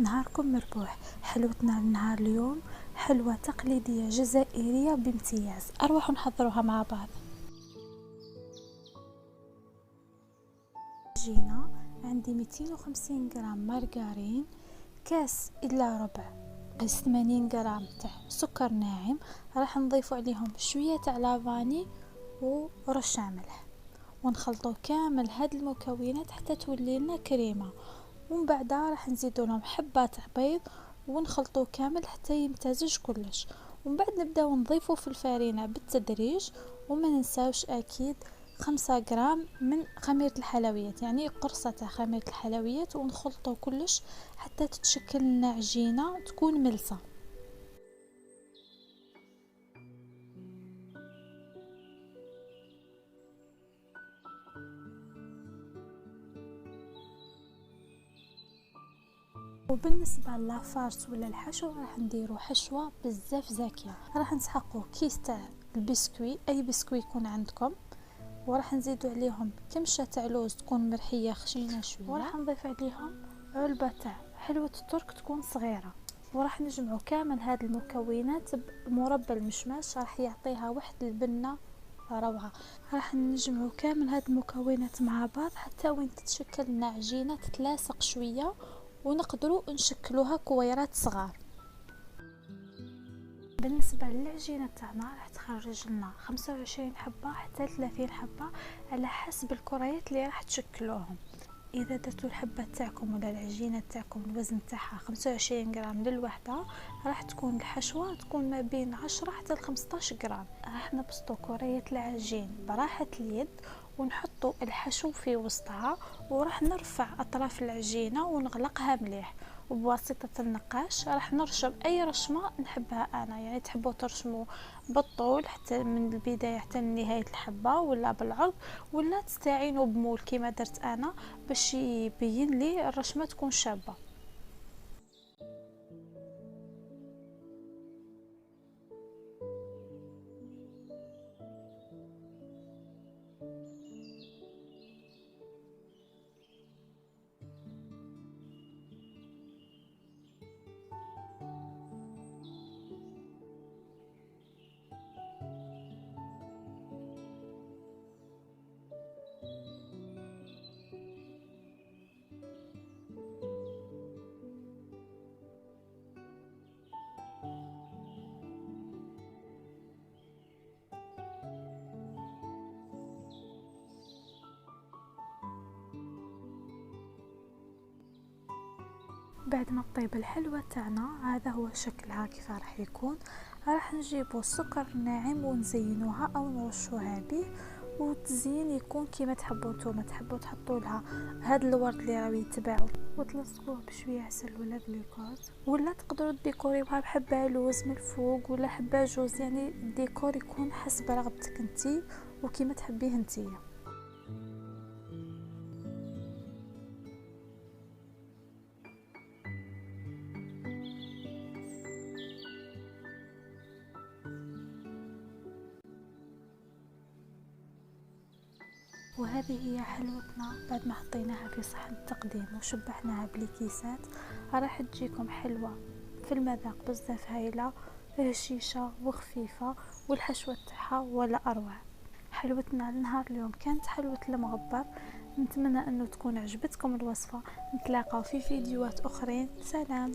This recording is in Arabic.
نهاركم مربوح. حلوتنا لنهار اليوم حلوة تقليدية جزائرية بامتياز، أروحوا نحضروها مع بعض. جينا عندي 250 جرام مارغرين، كاس إلا ربع، 80 جرام تاع سكر ناعم، راح نضيفوا عليهم شوية تاع لافاني ورشة ملح، ونخلطوا كامل هاد المكونات حتى تولي لنا كريمة. ومن بعدها راح نزيدوا لهم حبات بيض ونخلطوه كامل حتى يمتزج كلش. ومن بعد نبداو نضيفوا في الفارينة بالتدريج، وما ننساوش اكيد 5 جرام من خميرة الحلويات، يعني قرصة تاع خميرة الحلويات، ونخلطوا كلش حتى تتشكل لنا عجينة تكون ملسة. وبالنسبه للافارس ولا الحشو راح نديرو حشوه بزاف زاكيه. راح نسحقوا كيس تاع البسكوي، اي بسكوي يكون عندكم، وراح نزيدوا عليهم كمشه تاع لوز تكون مرحيه خشينه شويه، وراح نضيف عليهم علبه تاع حلوه الترك تكون صغيره. وراح نجمعوا كامل هذه المكونات بمربى المشماش، راح يعطيها واحد البنه روعه. راح نجمعوا كامل هذه المكونات مع بعض حتى وين تتشكل لنا عجينه تتلاصق شويه، ونقدروا نشكلوها كويرات صغار. بالنسبه للعجينه تاعنا راح تخرج لنا 25 حبه حتى 30 حبه على حسب الكريات اللي راح تشكلوهم. اذا درتوا الحبه تاعكم ولا العجينه تاعكم الوزن تاعها 25 غرام للوحده، راح تكون الحشوه تكون ما بين 10 حتى 15 غرام. راح نبسطوا كريات العجين براحه اليد ونحطوا الحشو في وسطها، وراح نرفع اطراف العجينه ونغلقها مليح، وبواسطه النقاش راح نرشم اي رشمه نحبها انا. يعني تحبوا ترشموا بالطول حتى من البدايه حتى لنهايه الحبه، ولا بالعرض، ولا تستعينوا بمول كيما درت انا باش يبين لي الرشمه تكون شابه. بعد ما تطيب الحلوى تاعنا، هذا هو شكلها كيف راح يكون. راح نجيبوا السكر الناعم ونزينوها او نرشوها به، والتزيين يكون كيما تحبوا نتوما. تحبوا تحطوا لها هذا الورد اللي راهو يتباعوا وتلصقوه بشويه عسل ولا جلوكوز، ولا تقدروا تديكوريوها بحبه لوز من الفوق ولا حبه جوز. يعني الديكور يكون حسب رغبتك انتي وكيما تحبيه انتيا. وهذه هي حلوتنا بعد ما حطيناها في صحن التقديم وشبحناها بليكيسات. راح تجيكم حلوة في المذاق بزاف هايلة، هشيشة وخفيفة، والحشوة تاعها ولا اروع. حلوتنا لنهار اليوم كانت حلوة المغبر. نتمنى انه تكون عجبتكم الوصفة. نتلاقاو في فيديوهات اخرين. سلام.